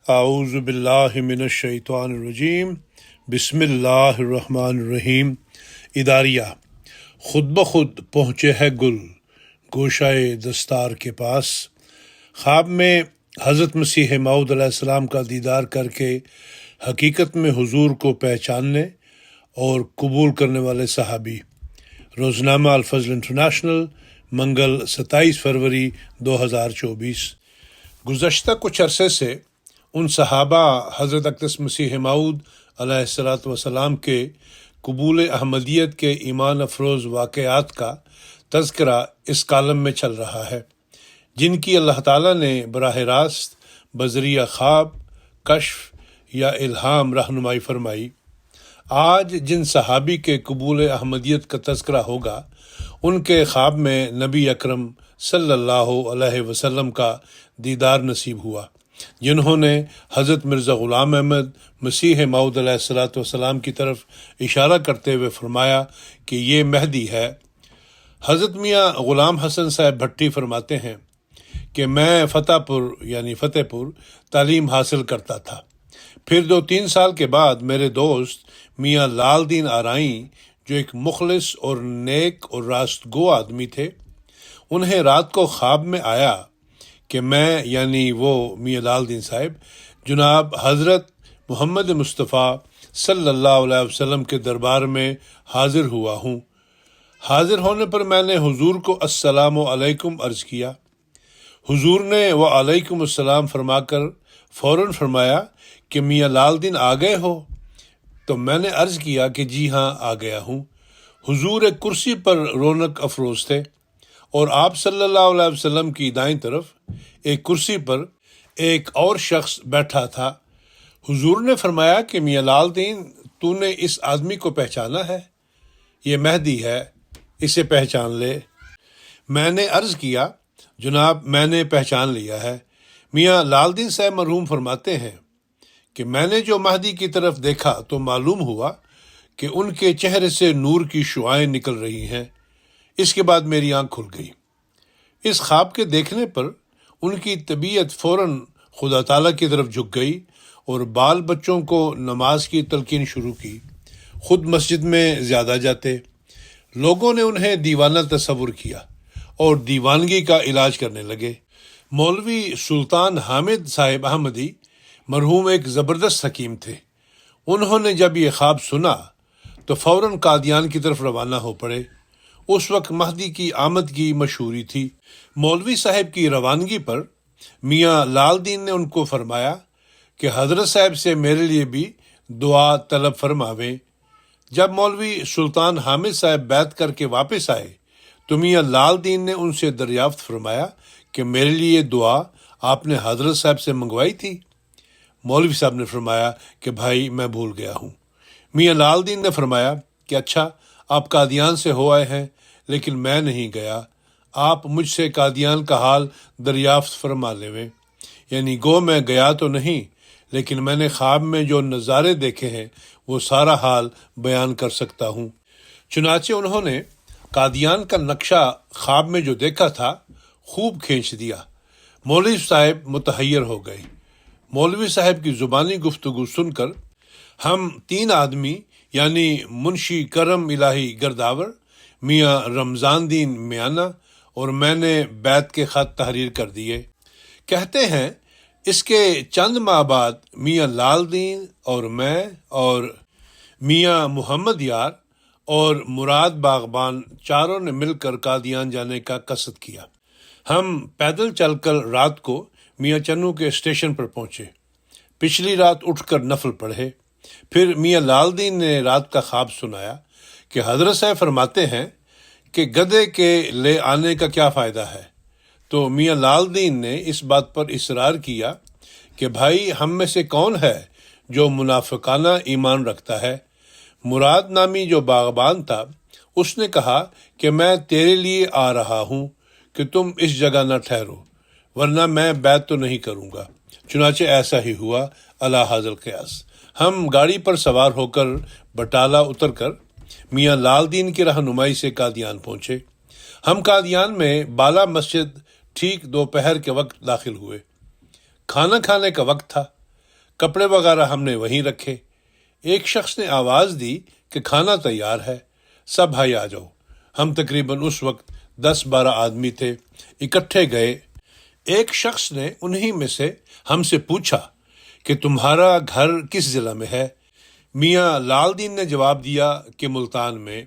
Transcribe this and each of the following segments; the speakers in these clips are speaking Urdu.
اعوذ باللہ من الشیطان الرجیم، بسم اللہ الرحمن الرحیم۔ اداریہ۔ خود بخود پہنچے ہے گل گوشائے دستار کے پاس، خواب میں حضرت مسیح موعود علیہ السلام کا دیدار کر کے حقیقت میں حضور کو پہچاننے اور قبول کرنے والے صحابی۔ روزنامہ الفضل انٹرنیشنل، منگل 27 فروری 2024۔ گزشتہ کچھ عرصے سے ان صحابہ حضرت اقدس مسیح موعود علیہ السلام کے قبول احمدیت کے ایمان افروز واقعات کا تذکرہ اس کالم میں چل رہا ہے، جن کی اللہ تعالیٰ نے براہ راست بذریعہ خواب، کشف یا الہام رہنمائی فرمائی۔ آج جن صحابی کے قبول احمدیت کا تذکرہ ہوگا، ان کے خواب میں نبی اکرم صلی اللہ علیہ وسلم کا دیدار نصیب ہوا، جنہوں نے حضرت مرزا غلام احمد مسیح موعود علیہ السلام کی طرف اشارہ کرتے ہوئے فرمایا کہ یہ مہدی ہے۔ حضرت میاں غلام حسن صاحب بھٹی فرماتے ہیں کہ میں فتح پور تعلیم حاصل کرتا تھا۔ پھر 2-3 سال کے بعد میرے دوست میاں لال دین آرائیں، جو ایک مخلص اور نیک اور راست گو آدمی تھے، انہیں رات کو خواب میں آیا کہ میں وہ میاں لال دین صاحب جناب حضرت محمد مصطفیٰ صلی اللہ علیہ وسلم کے دربار میں حاضر ہوا ہوں۔ حاضر ہونے پر میں نے حضور کو السلام علیکم عرض کیا۔ حضور نے وعلیکم السلام فرما کر فوراً فرمایا کہ میاں لال دین آ گئے ہو؟ تو میں نے عرض کیا کہ جی ہاں، آ گیا ہوں۔ حضور ایک کرسی پر رونق افروز تھے اور آپ صلی اللہ علیہ وسلم کی دائیں طرف ایک کرسی پر ایک اور شخص بیٹھا تھا۔ حضور نے فرمایا کہ میاں لال دین، تو نے اس آدمی کو پہچانا ہے؟ یہ مہدی ہے، اسے پہچان لے۔ میں نے عرض کیا جناب، میں نے پہچان لیا ہے۔ میاں لال دین صاحب مرحوم فرماتے ہیں کہ میں نے جو مہدی کی طرف دیکھا تو معلوم ہوا کہ ان کے چہرے سے نور کی شعاعیں نکل رہی ہیں۔ اس کے بعد میری آنکھ کھل گئی۔ اس خواب کے دیکھنے پر ان کی طبیعت فوراً خدا تعالیٰ کی طرف جھک گئی اور بال بچوں کو نماز کی تلقین شروع کی۔ خود مسجد میں زیادہ جاتے۔ لوگوں نے انہیں دیوانہ تصور کیا اور دیوانگی کا علاج کرنے لگے۔ مولوی سلطان حامد صاحب احمدی مرحوم ایک زبردست حکیم تھے۔ انہوں نے جب یہ خواب سنا تو فوراً قادیان کی طرف روانہ ہو پڑے۔ اس وقت مہدی کی آمد کی مشہوری تھی۔ مولوی صاحب کی روانگی پر میاں لال دین نے ان کو فرمایا کہ حضرت صاحب سے میرے لیے بھی دعا طلب فرماویں۔ جب مولوی سلطان حامد صاحب بیعت کر کے واپس آئے تو میاں لال دین نے ان سے دریافت فرمایا کہ میرے لیے دعا آپ نے حضرت صاحب سے منگوائی تھی؟ مولوی صاحب نے فرمایا کہ بھائی میں بھول گیا ہوں۔ میاں لال دین نے فرمایا کہ اچھا، آپ قادیان سے ہو آئے ہیں، لیکن میں نہیں گیا۔ آپ مجھ سے قادیان کا حال دریافت فرما لیویں۔ گو میں گیا تو نہیں، لیکن میں نے خواب میں جو نظارے دیکھے ہیں وہ سارا حال بیان کر سکتا ہوں۔ چنانچہ انہوں نے قادیان کا نقشہ خواب میں جو دیکھا تھا خوب کھینچ دیا۔ مولوی صاحب متحیر ہو گئے۔ مولوی صاحب کی زبانی گفتگو سن کر ہم 3 آدمی منشی کرم الہی گرداور، میاں رمضان دین میانہ اور میں نے بیعت کے خط تحریر کر دیے۔ کہتے ہیں اس کے چند ماہ بعد میاں لال دین اور میں اور میاں محمد یار اور مراد باغبان چاروں نے مل کر قادیان جانے کا قصد کیا۔ ہم پیدل چل کر رات کو میاں چنو کے اسٹیشن پر پہنچے۔ پچھلی رات اٹھ کر نفل پڑھے۔ پھر میاں لال دین نے رات کا خواب سنایا کہ حضرت صاحب فرماتے ہیں کہ گدھے کے لے آنے کا کیا فائدہ ہے؟ تو میاں لال دین نے اس بات پر اصرار کیا کہ بھائی، ہم میں سے کون ہے جو منافقانہ ایمان رکھتا ہے؟ مراد نامی جو باغبان تھا، اس نے کہا کہ میں تیرے لیے آ رہا ہوں کہ تم اس جگہ نہ ٹھہرو، ورنہ میں بیعت تو نہیں کروں گا۔ چنانچہ ایسا ہی ہوا، علی ھذا القیاس۔ ہم گاڑی پر سوار ہو کر بٹالہ اتر کر میاں لال دین کی رہنمائی سے قادیان پہنچے۔ ہم قادیان میں بالا مسجد ٹھیک دوپہر کے وقت داخل ہوئے۔ کھانا کھانے کا وقت تھا۔ کپڑے وغیرہ ہم نے وہیں رکھے۔ ایک شخص نے آواز دی کہ کھانا تیار ہے، سب بھائی آ جاؤ۔ ہم تقریباً اس وقت 10-12 آدمی تھے، اکٹھے گئے۔ ایک شخص نے انہی میں سے ہم سے پوچھا کہ تمہارا گھر کس ضلع میں ہے؟ میاں لال دین نے جواب دیا کہ ملتان میں۔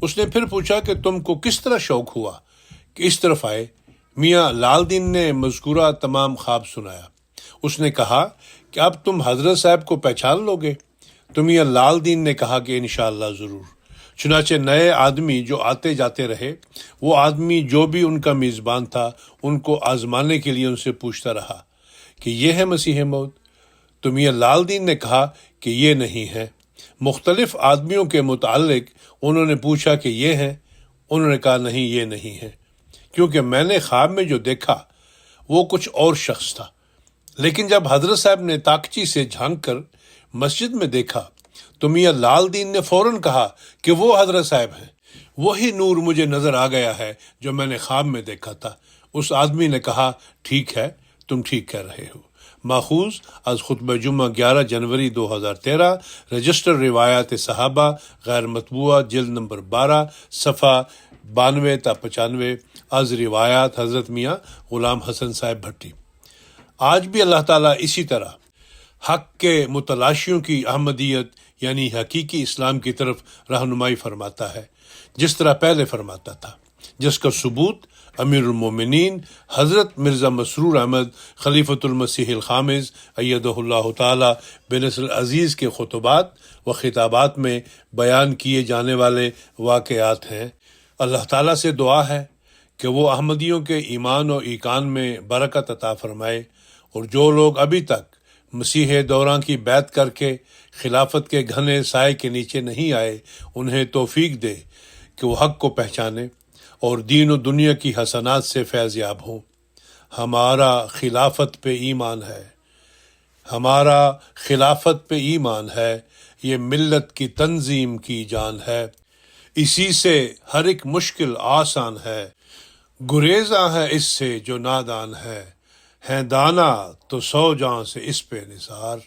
اس نے پھر پوچھا کہ تم کو کس طرح شوق ہوا کہ اس طرف آئے؟ میاں لال دین نے مذکورہ تمام خواب سنایا۔ اس نے کہا کہ اب تم حضرت صاحب کو پہچان لو گے؟ تو میاں لال دین نے کہا کہ انشاءاللہ ضرور۔ چنانچہ نئے آدمی جو آتے جاتے رہے، وہ آدمی جو بھی ان کا میزبان تھا ان کو آزمانے کے لیے ان سے پوچھتا رہا کہ یہ ہے مسیح موعود؟ تو میاں لال دین نے کہا کہ یہ نہیں ہے۔ مختلف آدمیوں کے متعلق انہوں نے پوچھا کہ یہ ہے؟ انہوں نے کہا نہیں، یہ نہیں ہے، کیونکہ میں نے خواب میں جو دیکھا وہ کچھ اور شخص تھا۔ لیکن جب حضرت صاحب نے تاکچی سے جھانک کر مسجد میں دیکھا تو میاں لال دین نے فوراً کہا کہ وہ حضرت صاحب ہیں، وہی نور مجھے نظر آ گیا ہے جو میں نے خواب میں دیکھا تھا۔ اس آدمی نے کہا ٹھیک ہے، تم ٹھیک کہہ رہے ہو۔ ماخوذ از خطبہ جمعہ 11 جنوری 2013، رجسٹر روایات صحابہ غیر مطبوعہ، جلد نمبر 12، صفحہ 92 تا 95، از روایات حضرت میاں غلام حسن صاحب بھٹی۔ آج بھی اللہ تعالیٰ اسی طرح حق کے متلاشیوں کی احمدیت یعنی حقیقی اسلام کی طرف رہنمائی فرماتا ہے، جس طرح پہلے فرماتا تھا، جس کا ثبوت امیر المومنین حضرت مرزا مسرور احمد خلیفۃ المسیح الخامس ایدہ اللہ تعالی بنصر العزیز کے خطبات و خطابات میں بیان کیے جانے والے واقعات ہیں۔ اللہ تعالیٰ سے دعا ہے کہ وہ احمدیوں کے ایمان و ایقان میں برکت عطا فرمائے، اور جو لوگ ابھی تک مسیح دوراں کی بیعت کر کے خلافت کے گھنے سائے کے نیچے نہیں آئے، انہیں توفیق دے کہ وہ حق کو پہچانے اور دین و دنیا کی حسنات سے فیض یاب ہوں۔ ہمارا خلافت پہ ایمان ہے، ہمارا خلافت پہ ایمان ہے، یہ ملت کی تنظیم کی جان ہے، اسی سے ہر ایک مشکل آسان ہے، گریزاں ہے اس سے جو نادان ہے دانا تو 100 جاں سے اس پہ نثار۔